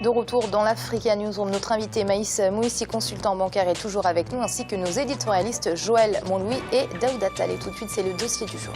De retour dans l'Africa Newsroom, notre invité Maïs Mouissi, consultant bancaire, est toujours avec nous, ainsi que nos éditorialistes Joël Montlouis et Daoud Attal. Et tout de suite, c'est le dossier du jour.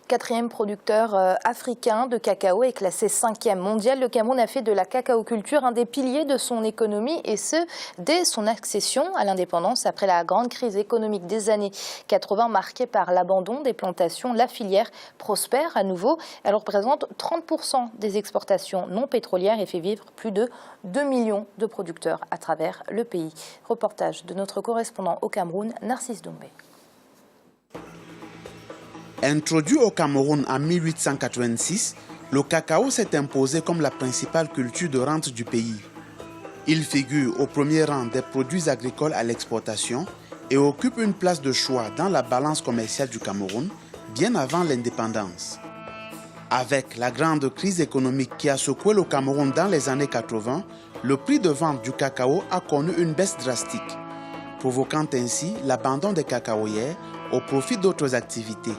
Quatrième producteur africain de cacao et classé 5e mondial, le Cameroun a fait de la cacaoculture un des piliers de son économie, et ce, dès son accession à l'indépendance. Après la grande crise économique des années 80 marquée par l'abandon des plantations, la filière prospère à nouveau. Elle représente 30% des exportations non pétrolières et fait vivre plus de 2 millions de producteurs à travers le pays. Reportage de notre correspondant au Cameroun, Narcisse Doumbé. Introduit au Cameroun en 1886, le cacao s'est imposé comme la principale culture de rente du pays. Il figure au premier rang des produits agricoles à l'exportation et occupe une place de choix dans la balance commerciale du Cameroun, bien avant l'indépendance. Avec la grande crise économique qui a secoué le Cameroun dans les années 80, le prix de vente du cacao a connu une baisse drastique, provoquant ainsi l'abandon des cacaoyères au profit d'autres activités.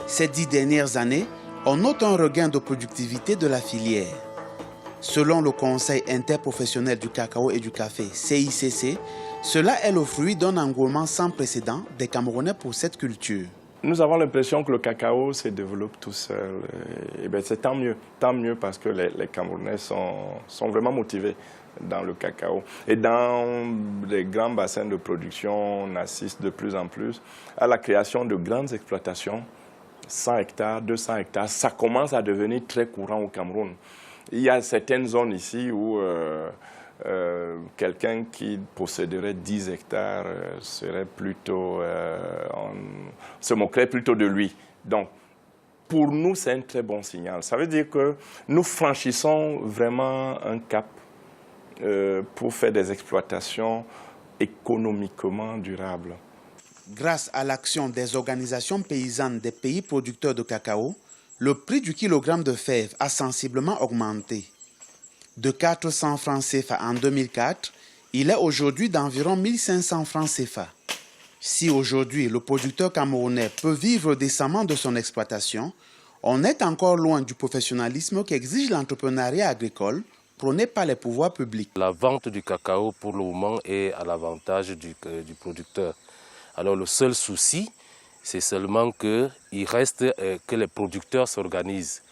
Ces 10 dernières années, on note un regain de productivité de la filière. Selon le Conseil interprofessionnel du cacao et du café, CICC, cela est le fruit d'un engouement sans précédent des Camerounais pour cette culture. Nous avons l'impression que le cacao se développe tout seul. Et bien, c'est tant mieux parce que les Camerounais sont vraiment motivés dans le cacao. Et dans les grands bassins de production, on assiste de plus en plus à la création de grandes exploitations. 100 hectares, 200 hectares, ça commence à devenir très courant au Cameroun. Il y a certaines zones ici où quelqu'un qui posséderait 10 hectares serait plutôt, on se moquerait plutôt de lui. Donc, pour nous, c'est un très bon signal. Ça veut dire que nous franchissons vraiment un cap pour faire des exploitations économiquement durables. Grâce à l'action des organisations paysannes des pays producteurs de cacao, le prix du kilogramme de fèves a sensiblement augmenté. De 400 francs CFA en 2004, il est aujourd'hui d'environ 1500 francs CFA. Si aujourd'hui le producteur camerounais peut vivre décemment de son exploitation, on est encore loin du professionnalisme qu'exige l'entrepreneuriat agricole prôné par les pouvoirs publics. La vente du cacao pour le moment est à l'avantage du producteur. Alors le seul souci, c'est seulement qu'il reste que les producteurs s'organisent.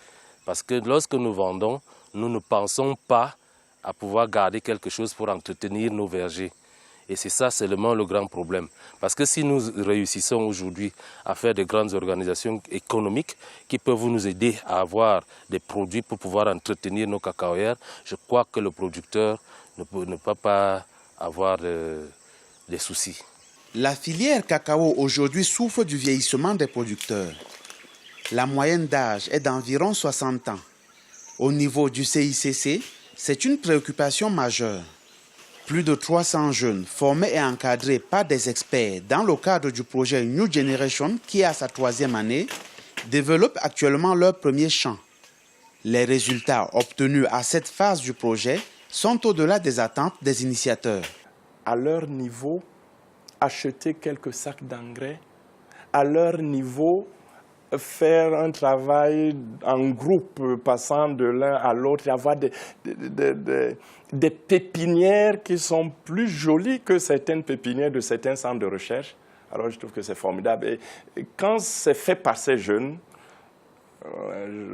Parce que lorsque nous vendons, nous ne pensons pas à pouvoir garder quelque chose pour entretenir nos vergers. Et c'est ça seulement le grand problème. Parce que si nous réussissons aujourd'hui à faire de grandes organisations économiques qui peuvent nous aider à avoir des produits pour pouvoir entretenir nos cacaoyères, je crois que le producteur ne peut pas avoir des soucis. La filière cacao aujourd'hui souffre du vieillissement des producteurs. La moyenne d'âge est d'environ 60 ans. Au niveau du CICC, c'est une préoccupation majeure. Plus de 300 jeunes formés et encadrés par des experts dans le cadre du projet New Generation, qui est à sa 3e année, développent actuellement leur premier champ. Les résultats obtenus à cette phase du projet sont au-delà des attentes des initiateurs. À leur niveau, acheter quelques sacs d'engrais, à leur niveau, faire un travail en groupe, passant de l'un à l'autre, avoir des pépinières qui sont plus jolies que certaines pépinières de certains centres de recherche. Alors je trouve que c'est formidable. Et quand c'est fait par ces jeunes,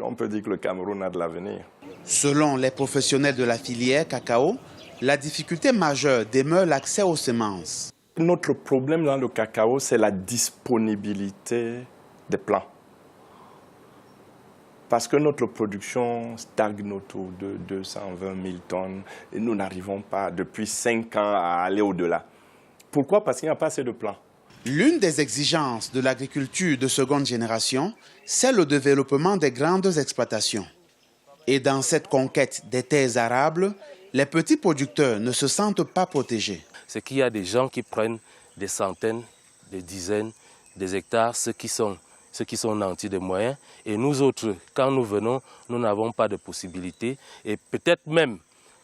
on peut dire que le Cameroun a de l'avenir. Selon les professionnels de la filière cacao, la difficulté majeure demeure l'accès aux semences. Notre problème dans le cacao, c'est la disponibilité des plants. Parce que notre production stagne autour de 220 000 tonnes et nous n'arrivons pas depuis 5 ans à aller au-delà. Pourquoi? Parce qu'il n'y a pas assez de plants. L'une des exigences de l'agriculture de seconde génération, c'est le développement des grandes exploitations. Et dans cette conquête des terres arables, les petits producteurs ne se sentent pas protégés. C'est qu'il y a des gens qui prennent des centaines, des dizaines, des hectares, ceux qui sont nantis de moyens. Et nous autres, quand nous venons, nous n'avons pas de possibilité. Et peut-être même,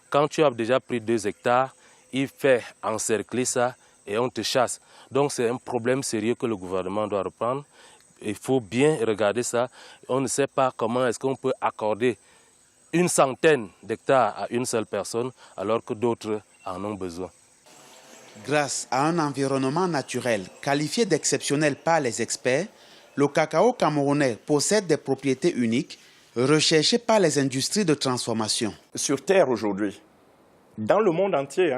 quand tu as déjà pris 2 hectares, il fait encercler ça et on te chasse. Donc c'est un problème sérieux que le gouvernement doit reprendre. Il faut bien regarder ça. On ne sait pas comment est-ce qu'on peut accorder une centaine d'hectares à une seule personne alors que d'autres en ont besoin. Grâce à un environnement naturel qualifié d'exceptionnel par les experts, le cacao camerounais possède des propriétés uniques recherchées par les industries de transformation. Sur Terre aujourd'hui, dans le monde entier,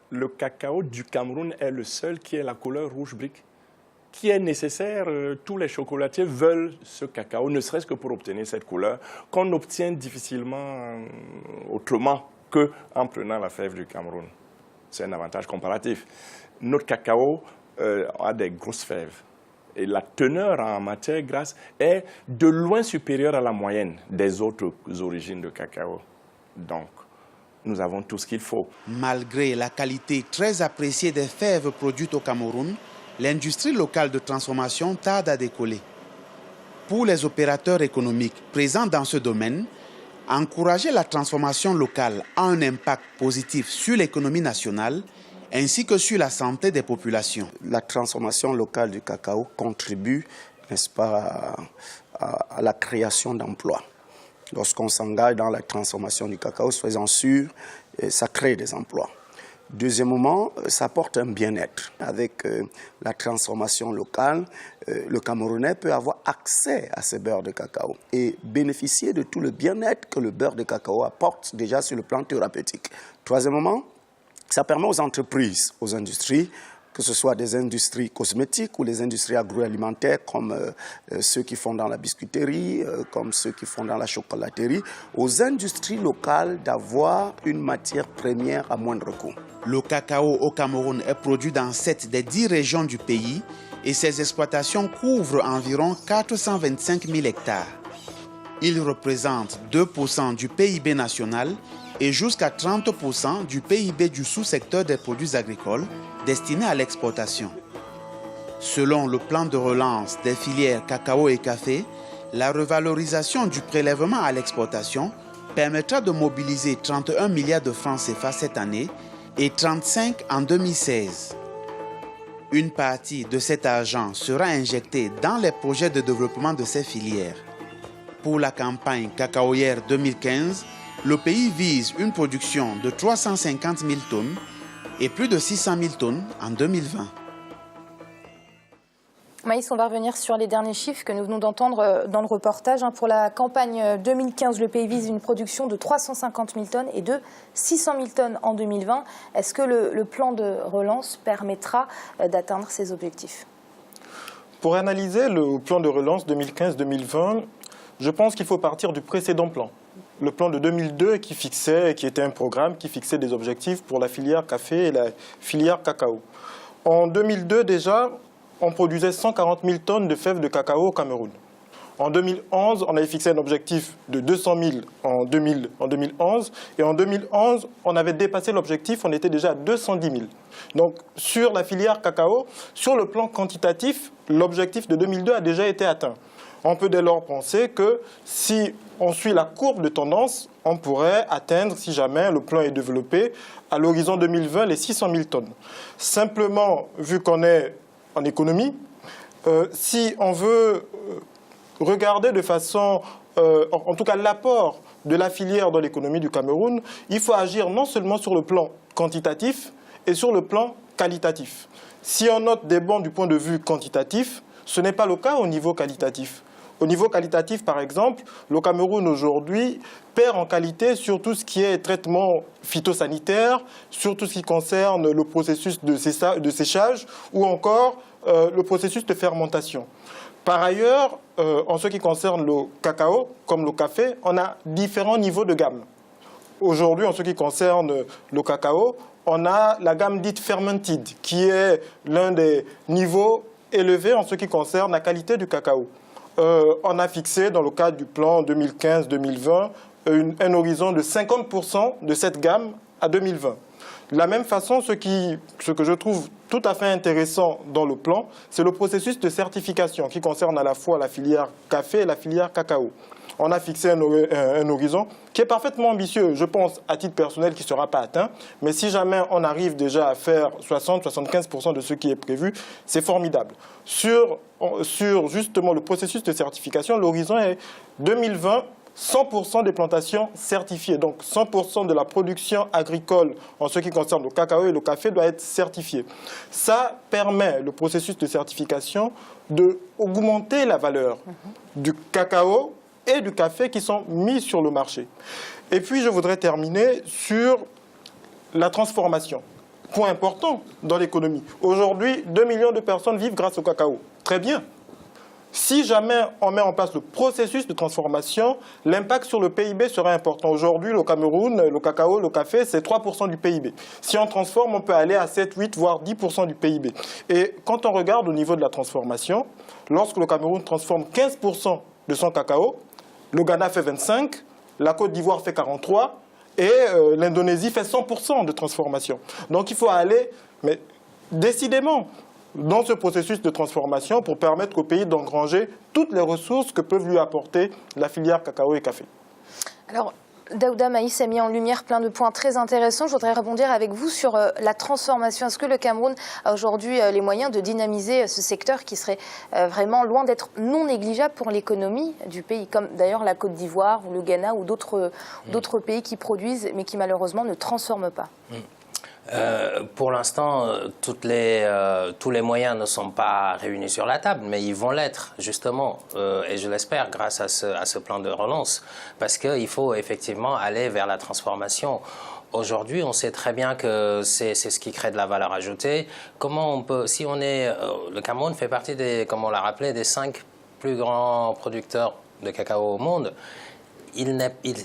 le cacao du Cameroun est le seul qui est la couleur rouge brique, qui est nécessaire. Tous les chocolatiers veulent ce cacao, ne serait-ce que pour obtenir cette couleur, qu'on obtient difficilement autrement qu'en prenant la fève du Cameroun. C'est un avantage comparatif. Notre cacao a des grosses fèves. Et la teneur en matière grasse est de loin supérieure à la moyenne des autres origines de cacao. Donc, nous avons tout ce qu'il faut. Malgré la qualité très appréciée des fèves produites au Cameroun, l'industrie locale de transformation tarde à décoller. Pour les opérateurs économiques présents dans ce domaine, encourager la transformation locale a un impact positif sur l'économie nationale ainsi que sur la santé des populations. La transformation locale du cacao contribue, n'est-ce pas, à la création d'emplois. Lorsqu'on s'engage dans la transformation du cacao, soyons sûrs, ça crée des emplois. Deuxièmement, ça apporte un bien-être. Avec la transformation locale, le Camerounais peut avoir accès à ces beurres de cacao et bénéficier de tout le bien-être que le beurre de cacao apporte déjà sur le plan thérapeutique. Troisièmement, ça permet aux entreprises, aux industries, que ce soit des industries cosmétiques ou les industries agroalimentaires comme ceux qui font dans la biscuiterie, comme ceux qui font dans la chocolaterie, aux industries locales d'avoir une matière première à moindre coût. Le cacao au Cameroun est produit dans 7 des 10 régions du pays et ses exploitations couvrent environ 425 000 hectares. Il représente 2% du PIB national et jusqu'à 30% du PIB du sous-secteur des produits agricoles destinés à l'exportation. Selon le plan de relance des filières cacao et café, la revalorisation du prélèvement à l'exportation permettra de mobiliser 31 milliards de francs CFA cette année et 35 en 2016. Une partie de cet argent sera injectée dans les projets de développement de ces filières. Pour la campagne cacaoyère 2015, le pays vise une production de 350 000 tonnes et plus de 600 000 tonnes en 2020. Maïs, on va revenir sur les derniers chiffres que nous venons d'entendre dans le reportage. Pour la campagne 2015, le pays vise une production de 350 000 tonnes et de 600 000 tonnes en 2020. Est-ce que le plan de relance permettra d'atteindre ces objectifs? Pour analyser le plan de relance 2015-2020, je pense qu'il faut partir du précédent plan. Le plan de 2002 qui était un programme qui fixait des objectifs pour la filière café et la filière cacao. En 2002 déjà, on produisait 140 000 tonnes de fèves de cacao au Cameroun. En 2011, on avait fixé un objectif de 200 000 en 2011. Et en 2011, on avait dépassé l'objectif, on était déjà à 210 000. Donc sur la filière cacao, sur le plan quantitatif, l'objectif de 2002 a déjà été atteint. On peut dès lors penser que si on suit la courbe de tendance, on pourrait atteindre, si jamais le plan est développé, à l'horizon 2020, les 600 000 tonnes. Simplement, vu qu'on est en économie, si on veut regarder de façon, en tout cas l'apport de la filière dans l'économie du Cameroun, il faut agir non seulement sur le plan quantitatif et sur le plan qualitatif. Si on note des bons du point de vue quantitatif, ce n'est pas le cas au niveau qualitatif. Au niveau qualitatif, par exemple, le Cameroun aujourd'hui perd en qualité sur tout ce qui est traitement phytosanitaire, sur tout ce qui concerne le processus de séchage ou encore le processus de fermentation. Par ailleurs, en ce qui concerne le cacao, comme le café, on a différents niveaux de gamme. Aujourd'hui, en ce qui concerne le cacao, on a la gamme dite fermented, qui est l'un des niveaux élevés en ce qui concerne la qualité du cacao. On a fixé, dans le cadre du plan 2015-2020, un horizon de 50% de cette gamme à 2020. De la même façon, ce que je trouve tout à fait intéressant dans le plan, c'est le processus de certification qui concerne à la fois la filière café et la filière cacao. On a fixé un horizon qui est parfaitement ambitieux, je pense, à titre personnel, qui ne sera pas atteint. Mais si jamais on arrive déjà à faire 60-75% de ce qui est prévu, c'est formidable. Sur justement le processus de certification, l'horizon est 2020, 100% des plantations certifiées. Donc 100% de la production agricole en ce qui concerne le cacao et le café doit être certifié. Ça permet, le processus de certification, d'augmenter la valeur du cacao et du café qui sont mis sur le marché. Et puis, je voudrais terminer sur la transformation. Point important dans l'économie. Aujourd'hui, 2 millions de personnes vivent grâce au cacao. Très bien. Si jamais on met en place le processus de transformation, l'impact sur le PIB sera important. Aujourd'hui, le Cameroun, le cacao, le café, c'est 3% du PIB. Si on transforme, on peut aller à 7, 8, voire 10% du PIB. Et quand on regarde au niveau de la transformation, lorsque le Cameroun transforme 15% de son cacao, le Ghana fait 25%, la Côte d'Ivoire fait 43% et l'Indonésie fait 100% de transformation. Donc il faut aller, mais décidément, dans ce processus de transformation pour permettre au pays d'engranger toutes les ressources que peuvent lui apporter la filière cacao et café. Alors, Daouda Maïs a mis en lumière plein de points très intéressants. Je voudrais rebondir avec vous sur la transformation. Est-ce que le Cameroun a aujourd'hui les moyens de dynamiser ce secteur qui serait vraiment loin d'être non négligeable pour l'économie du pays, comme d'ailleurs la Côte d'Ivoire ou le Ghana ou d'autres pays qui produisent mais qui malheureusement ne transforment pas? Pour l'instant, tous les moyens ne sont pas réunis sur la table, mais ils vont l'être, justement, et je l'espère, grâce à ce plan de relance, parce qu'il faut effectivement aller vers la transformation. Aujourd'hui, on sait très bien que c'est ce qui crée de la valeur ajoutée. Comment on peut, si on est, le Cameroun fait partie des, comme on l'a rappelé, des 5 plus grands producteurs de cacao au monde.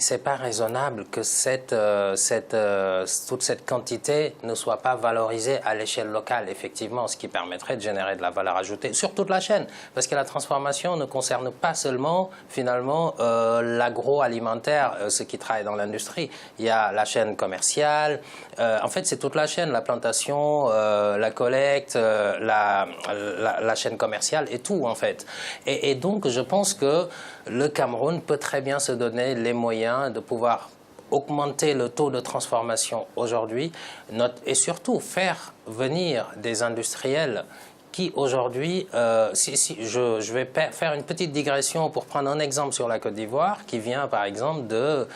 C'est pas raisonnable que toute cette quantité ne soit pas valorisée à l'échelle locale, effectivement, ce qui permettrait de générer de la valeur ajoutée sur toute la chaîne. Parce que la transformation ne concerne pas seulement, finalement, l'agroalimentaire, ceux qui travaillent dans l'industrie. Il y a la chaîne commerciale. En fait, c'est toute la chaîne, la plantation, la collecte, la chaîne commerciale et tout, en fait. Et donc, je pense que le Cameroun peut très bien se donner les moyens de pouvoir augmenter le taux de transformation aujourd'hui et surtout faire venir des industriels qui aujourd'hui, je vais faire une petite digression pour prendre un exemple sur la Côte d'Ivoire qui vient par exemple de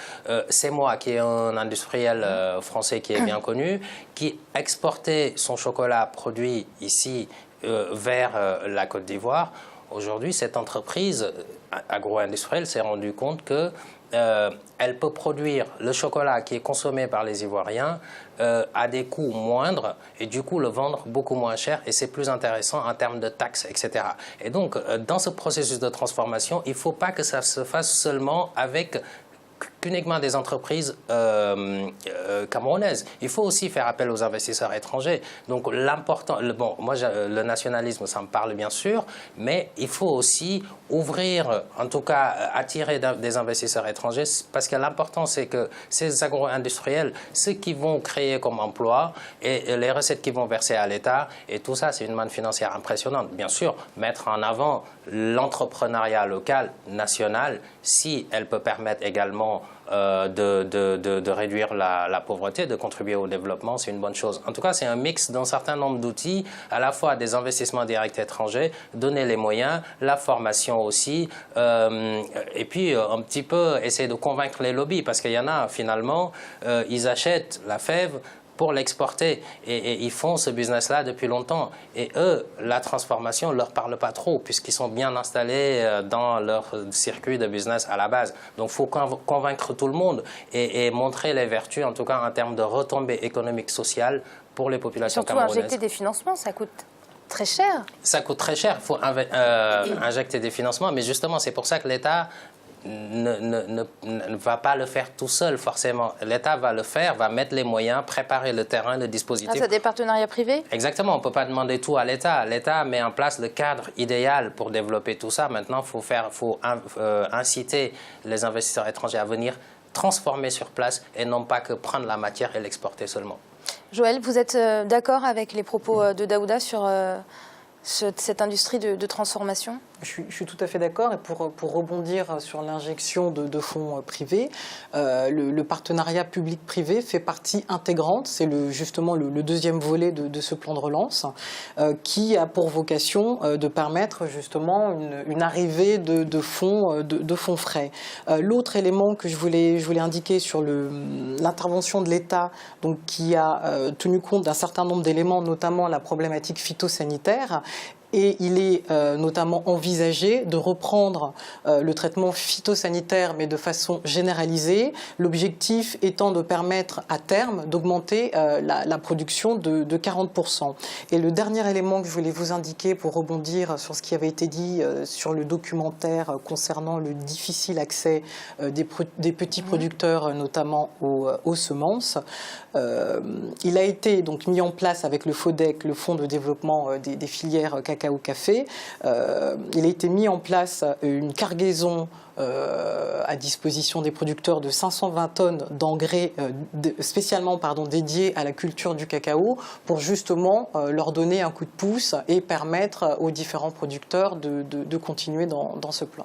C'est moi qui est un industriel français qui est bien connu, qui exportait son chocolat produit ici vers la Côte d'Ivoire. Aujourd'hui, cette entreprise agro-industrielle s'est rendue compte qu'elle peut produire le chocolat qui est consommé par les Ivoiriens à des coûts moindres et du coup le vendre beaucoup moins cher et c'est plus intéressant en termes de taxes, etc. Et donc, dans ce processus de transformation, il ne faut pas que ça se fasse seulement avec uniquement des entreprises camerounaises. Il faut aussi faire appel aux investisseurs étrangers. Donc l'important, moi le nationalisme ça me parle bien sûr, mais il faut aussi ouvrir, en tout cas attirer des investisseurs étrangers parce que l'important c'est que ces agro-industriels, ce qu'ils vont créer comme emploi et les recettes qu'ils vont verser à l'État et tout ça c'est une manne financière impressionnante. Bien sûr, mettre en avant l'entrepreneuriat local, national, si elle peut permettre également de réduire la pauvreté, de contribuer au développement, c'est une bonne chose. En tout cas, c'est un mix d'un certain nombre d'outils, à la fois des investissements directs étrangers, donner les moyens, la formation aussi, et puis un petit peu essayer de convaincre les lobbies, parce qu'il y en a finalement, ils achètent la fève pour l'exporter et ils font ce business-là depuis longtemps. Et eux, la transformation ne leur parle pas trop puisqu'ils sont bien installés dans leur circuit de business à la base. Donc il faut convaincre tout le monde et montrer les vertus, en tout cas en termes de retombées économiques, sociales pour les populations camerounaises. Surtout injecter des financements, ça coûte très cher. Ça coûte très cher, il faut injecter des financements, mais justement c'est pour ça que l'État ne va pas le faire tout seul forcément. L'État va le faire, va mettre les moyens, préparer le terrain, le dispositif. Grâce à des partenariats privés? Exactement, on ne peut pas demander tout à l'État. L'État met en place le cadre idéal pour développer tout ça. Maintenant, il faut inciter les investisseurs étrangers à venir transformer sur place et non pas que prendre la matière et l'exporter seulement. Joël, vous êtes d'accord avec les propos de Daouda sur cette industrie de transformation ? Je suis tout à fait d'accord. Et pour rebondir sur l'injection de fonds privés, le partenariat public-privé fait partie intégrante. C'est justement le deuxième volet de ce plan de relance qui a pour vocation de permettre justement une arrivée de fonds frais. L'autre élément que je voulais indiquer sur l'intervention de l'État, donc qui a tenu compte d'un certain nombre d'éléments, notamment la problématique phytosanitaire. Et il est notamment envisagé de reprendre le traitement phytosanitaire, mais de façon généralisée, l'objectif étant de permettre à terme d'augmenter la production de 40%. Et le dernier élément que je voulais vous indiquer pour rebondir sur ce qui avait été dit sur le documentaire concernant le difficile accès des petits producteurs, notamment aux semences, il a été donc mis en place avec le FODEC, le Fonds de développement des filières cacao-café. Il a été mis en place une cargaison à disposition des producteurs de 520 tonnes d'engrais spécialement dédiés à la culture du cacao pour justement leur donner un coup de pouce et permettre aux différents producteurs de continuer dans ce plan.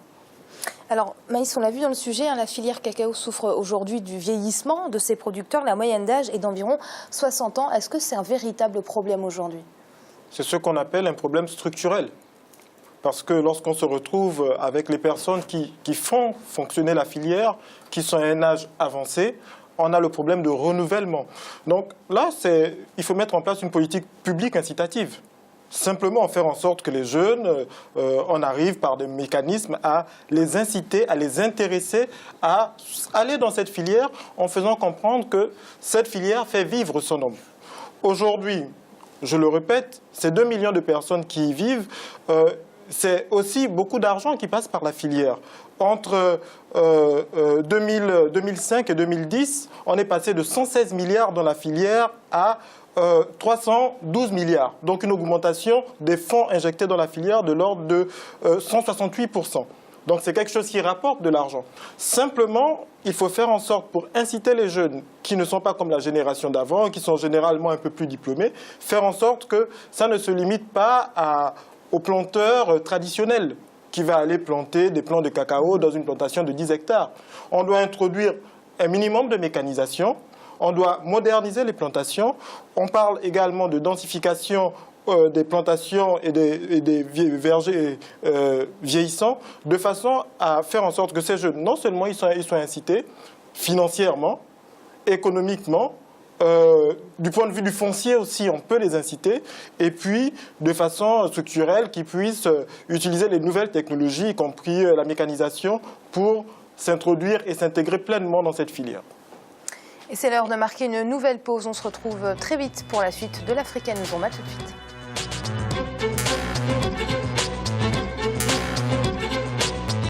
Alors, Maïs, on l'a vu dans le sujet, la filière cacao souffre aujourd'hui du vieillissement de ses producteurs. La moyenne d'âge est d'environ 60 ans. Est-ce que c'est un véritable problème aujourd'hui ? C'est ce qu'on appelle un problème structurel. Parce que lorsqu'on se retrouve avec les personnes qui font fonctionner la filière, qui sont à un âge avancé, on a le problème de renouvellement. Donc là, il faut mettre en place une politique publique incitative. Simplement faire en sorte que les jeunes, on arrive par des mécanismes à les inciter, à les intéresser à aller dans cette filière en faisant comprendre que cette filière fait vivre son homme. Aujourd'hui, je le répète, ces 2 millions de personnes qui y vivent, c'est aussi beaucoup d'argent qui passe par la filière. Entre 2005 et 2010, on est passé de 116 milliards dans la filière à 312 milliards. Donc une augmentation des fonds injectés dans la filière de l'ordre de 168%. Donc c'est quelque chose qui rapporte de l'argent. Simplement, il faut faire en sorte, pour inciter les jeunes qui ne sont pas comme la génération d'avant, qui sont généralement un peu plus diplômés, faire en sorte que ça ne se limite pas aux planteurs traditionnels qui va aller planter des plants de cacao dans une plantation de 10 hectares. On doit introduire un minimum de mécanisation. On doit moderniser les plantations. On parle également de densification des plantations et des vergers vieillissants, de façon à faire en sorte que ces jeunes, non seulement ils soient incités financièrement, économiquement, du point de vue du foncier aussi, on peut les inciter, et puis de façon structurelle, qu'ils puissent utiliser les nouvelles technologies, y compris la mécanisation, pour s'introduire et s'intégrer pleinement dans cette filière. Et c'est l'heure de marquer une nouvelle pause. On se retrouve très vite pour la suite de l'Africa News. On va tout de suite.